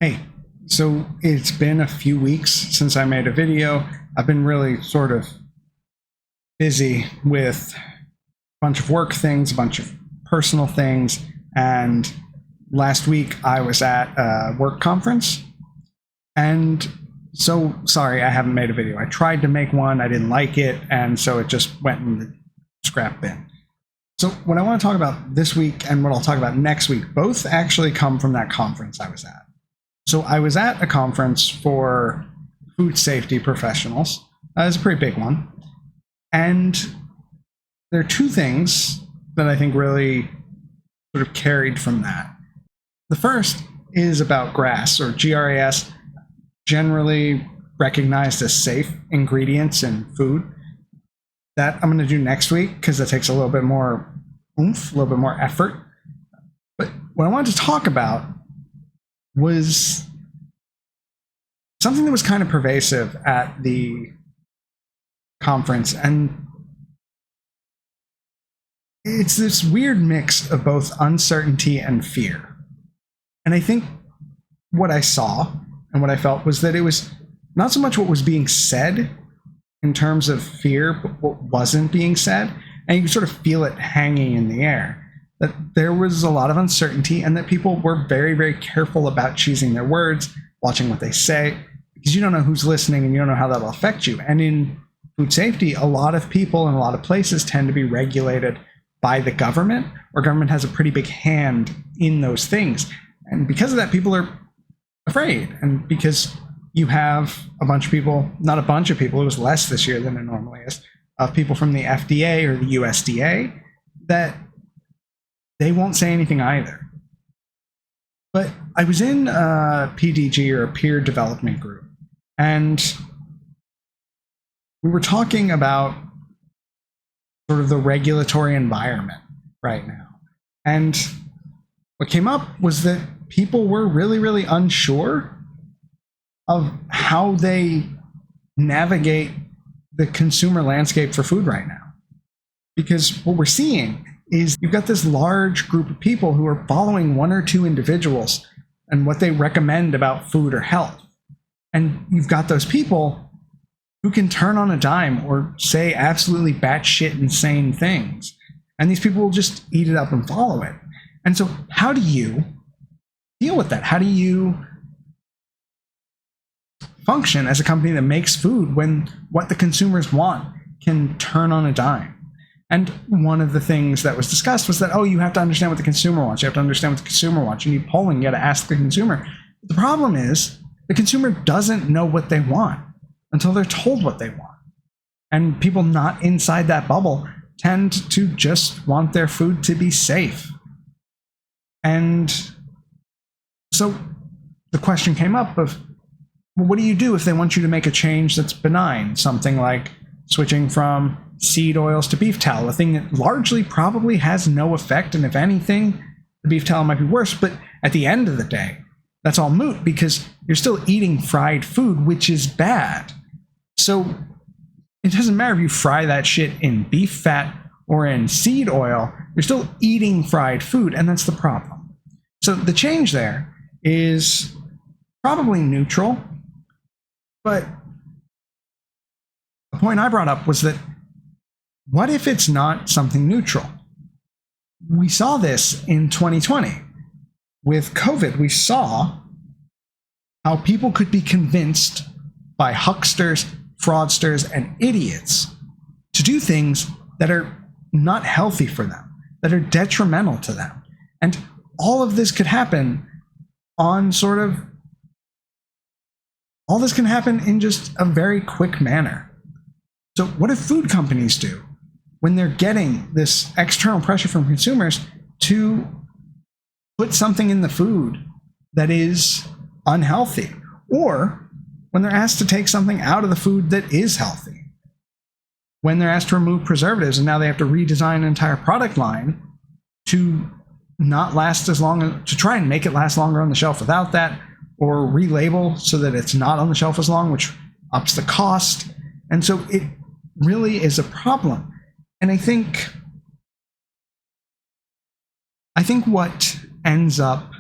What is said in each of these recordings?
Hey, so it's been a few weeks since I made a video. I've been really sort of busy with a bunch of work things, a bunch of personal things, and last week I was at a work conference, and so sorry I haven't made a video. I tried to make one, I didn't like it, and so it just went in the scrap bin. So what I want to talk about this week and what I'll talk about next week both actually come from that conference I was at. So I was at a conference for food safety professionals. It's a pretty big one. And there are two things that I think really sort of carried from that. The first is about GRAS, or GRAS, generally recognized as safe ingredients in food. That I'm going to do next week because that takes a little bit more oomph, a little bit more effort. But what I wanted to talk about was something that was kind of pervasive at the conference, and it's this weird mix of both uncertainty and fear. And I think what I saw and what I felt was that it was not so much what was being said in terms of fear, but what wasn't being said. And you could sort of feel it hanging in the air, that there was a lot of uncertainty and that people were very, very careful about choosing their words, watching what they say, because you don't know who's listening and you don't know how that'll affect you. And in food safety, a lot of people in a lot of places tend to be regulated by the government, or government has a pretty big hand in those things. And because of that, people are afraid. And because you have a bunch of people, not a bunch of people, it was less this year than it normally is, of people from the FDA or the USDA, that they won't say anything either. But I was in a PDG, or a peer development group, and we were talking about sort of the regulatory environment right now. And what came up was that people were really, really unsure of how they navigate the consumer landscape for food right now. Because what we're seeing is you've got this large group of people who are following one or two individuals and what they recommend about food or health. And you've got those people who can turn on a dime or say absolutely batshit insane things. And these people will just eat it up and follow it. And so how do you deal with that? How do you function as a company that makes food when what the consumers want can turn on a dime? And one of the things that was discussed was that, you have to understand what the consumer wants. You have to understand what the consumer wants. You need polling. You got to ask the consumer. The problem is the consumer doesn't know what they want until they're told what they want. And people not inside that bubble tend to just want their food to be safe. And so the question came up of, well, what do you do if they want you to make a change that's benign? Something like switching from seed oils to beef tallow, a thing that largely probably has no effect. And if anything, the beef tallow might be worse. But at the end of the day, that's all moot because you're still eating fried food, which is bad. So it doesn't matter if you fry that shit in beef fat or in seed oil, you're still eating fried food. And that's the problem. So the change there is probably neutral. But the point I brought up was that what if it's not something neutral? We saw this in 2020. With COVID, we saw how people could be convinced by hucksters, fraudsters, and idiots to do things that are not healthy for them, that are detrimental to them. And all of this could happen all this can happen in just a very quick manner. So what do food companies do when they're getting this external pressure from consumers to put something in the food that is unhealthy, or when they're asked to take something out of the food that is healthy? When they're asked to remove preservatives and now they have to redesign an entire product line to not last as long, to try and make it last longer on the shelf without that, or relabel so that it's not on the shelf as long, which ups the cost. And so it really is a problem. And I think what ends up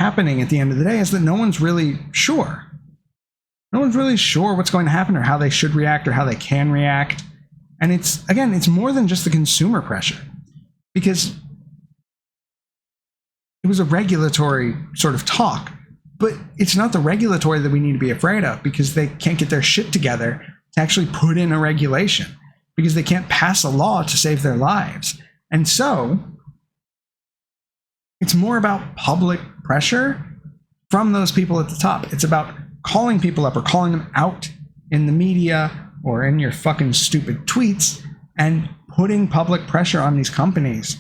happening at the end of the day is that no one's really sure. No one's really sure what's going to happen or how they should react or how they can react. And it's more than just the consumer pressure, because it was a regulatory sort of talk, but it's not the regulatory that we need to be afraid of, because they can't get their shit together to actually put in a regulation, because they can't pass a law to save their lives. And so it's more about public pressure from those people at the top. It's about calling people up or calling them out in the media or in your fucking stupid tweets and putting public pressure on these companies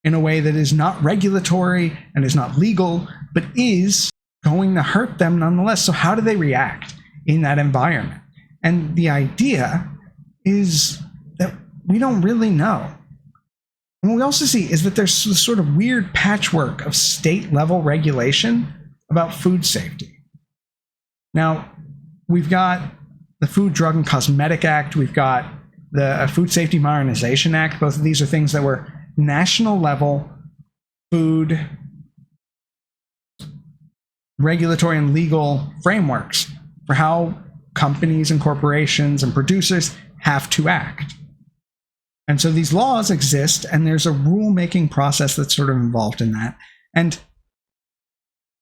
in a way that is not regulatory and is not legal, but is going to hurt them nonetheless. So how do they react in that environment? And the idea is that we don't really know. And what we also see is that there's this sort of weird patchwork of state-level regulation about food safety. Now, we've got the Food, Drug, and Cosmetic Act. We've got the Food Safety Modernization Act. Both of these are things that were national-level food regulatory and legal frameworks for how companies and corporations and producers have to act. And so these laws exist, and there's a rule-making process that's sort of involved in that. And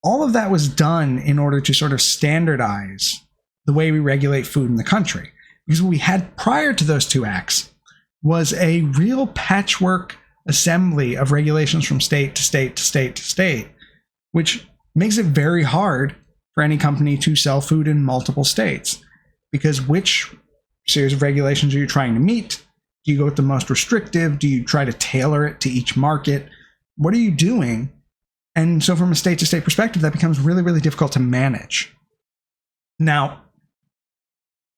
all of that was done in order to sort of standardize the way we regulate food in the country. Because what we had prior to those two acts was a real patchwork assembly of regulations from state to state to state to state, which makes it very hard for any company to sell food in multiple states. Because which series of regulations are you trying to meet? Do you go with the most restrictive? Do you try to tailor it to each market? What are you doing? And so from a state-to-state perspective, that becomes really, really difficult to manage. Now,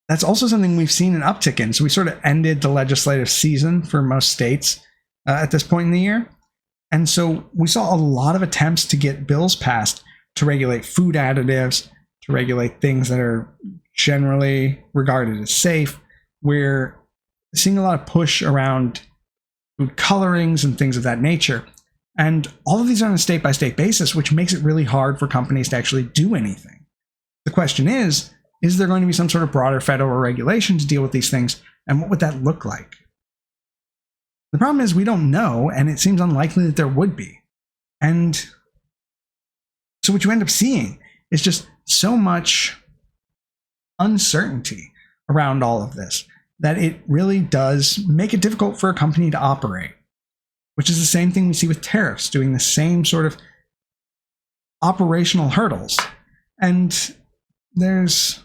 that's also something we've seen an uptick in. So we sort of ended the legislative season for most states at this point in the year. And so we saw a lot of attempts to get bills passed to regulate food additives, to regulate things that are generally regarded as safe. We're seeing a lot of push around food colorings and things of that nature. And all of these are on a state-by-state basis, which makes it really hard for companies to actually do anything. The question is there going to be some sort of broader federal regulation to deal with these things? And what would that look like? The problem is we don't know, and it seems unlikely that there would be. And so what you end up seeing is just so much uncertainty around all of this that it really does make it difficult for a company to operate. Which is the same thing we see with tariffs, doing the same sort of operational hurdles. And there's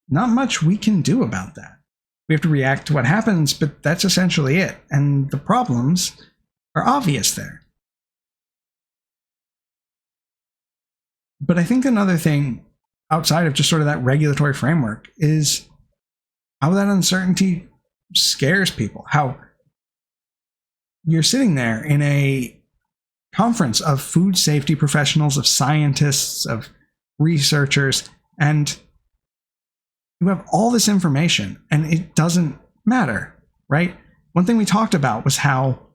not much we can do about that. We have to react to what happens, but that's essentially it. And the problems are obvious there. But I think another thing outside of just sort of that regulatory framework is how that uncertainty scares people, how you're sitting there in a conference of food safety professionals, of scientists, of researchers, and you have all this information and it doesn't matter, right? One thing we talked about was how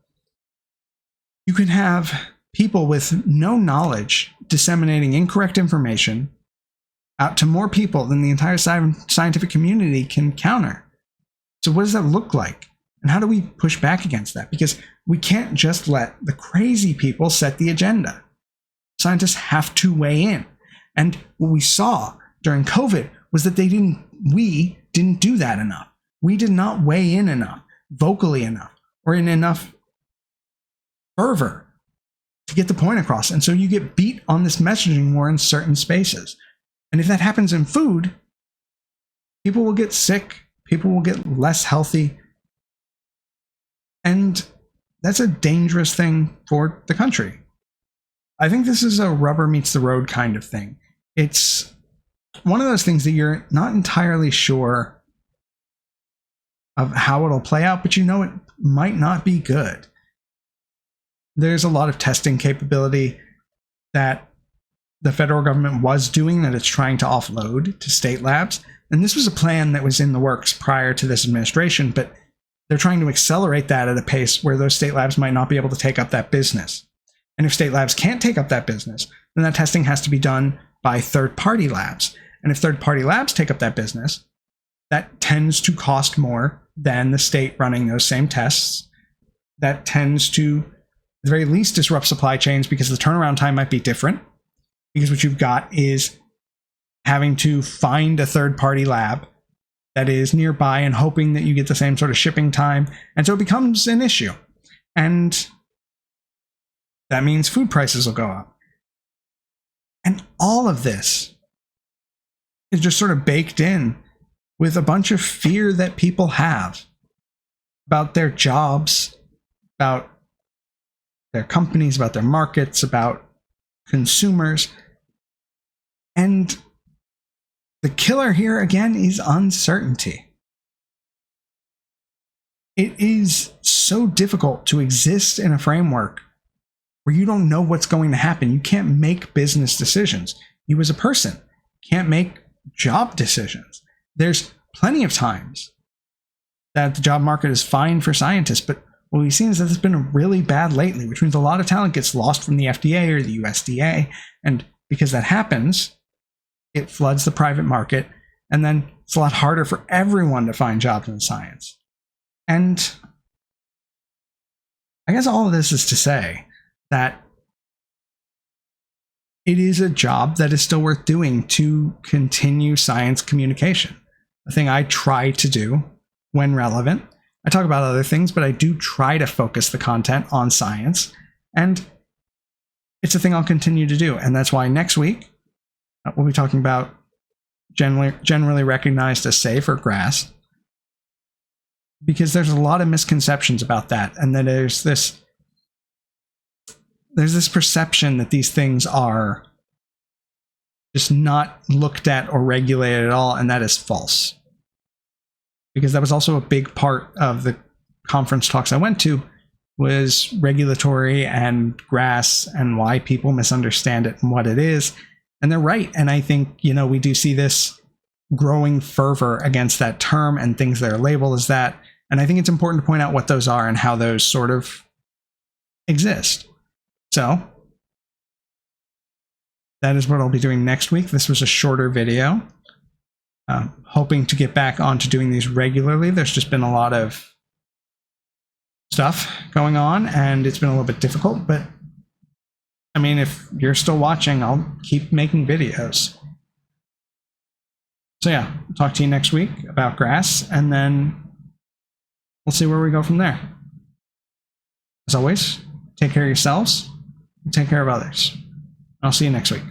you can have people with no knowledge disseminating incorrect information out to more people than the entire scientific community can counter. So what does that look like? And how do we push back against that? Because we can't just let the crazy people set the agenda. Scientists have to weigh in. And what we saw during COVID was that we didn't do that enough. We did not weigh in enough, vocally enough, or in enough fervor to get the point across. And so you get beat on this messaging war in certain spaces. And if that happens in food, people will get sick, people will get less healthy. And that's a dangerous thing for the country. I think this is a rubber meets the road kind of thing. It's one of those things that you're not entirely sure of how it'll play out, but you know it might not be good. There's a lot of testing capability that the federal government was doing that it's trying to offload to state labs. And this was a plan that was in the works prior to this administration, but they're trying to accelerate that at a pace where those state labs might not be able to take up that business. And if state labs can't take up that business, then that testing has to be done by third-party labs. And if third-party labs take up that business, that tends to cost more than the state running those same tests. That tends to, at the very least, disrupt supply chains because the turnaround time might be different. Because what you've got is having to find a third-party lab that is nearby and hoping that you get the same sort of shipping time. And so it becomes an issue. And that means food prices will go up. And all of this is just sort of baked in with a bunch of fear that people have about their jobs, about their companies, about their markets, about consumers. And the killer here, again, is uncertainty. It is so difficult to exist in a framework where you don't know what's going to happen. You can't make business decisions. You as a person can't make job decisions. There's plenty of times that the job market is fine for scientists, but what we've seen is that it's been really bad lately, which means a lot of talent gets lost from the FDA or the USDA. And because that happens, it floods the private market, and then it's a lot harder for everyone to find jobs in science. And I guess all of this is to say that it is a job that is still worth doing to continue science communication. A thing I try to do when relevant. I talk about other things, but I do try to focus the content on science. And it's a thing I'll continue to do. And that's why next week, we'll be talking about generally recognized as safe, or GRAS, because there's a lot of misconceptions about that, and that there's this perception that these things are just not looked at or regulated at all, and that is false. Because that was also a big part of the conference talks I went to, was regulatory and GRAS and why people misunderstand it and what it is. And they're right. And I think, we do see this growing fervor against that term and things that are labeled as that. And I think it's important to point out what those are and how those sort of exist. So that is what I'll be doing next week. This was a shorter video. Hoping to get back onto doing these regularly. There's just been a lot of stuff going on, and it's been a little bit difficult, but I mean, if you're still watching, I'll keep making videos. So yeah, I'll talk to you next week about GRAS, and then we'll see where we go from there. As always, take care of yourselves and take care of others. I'll see you next week.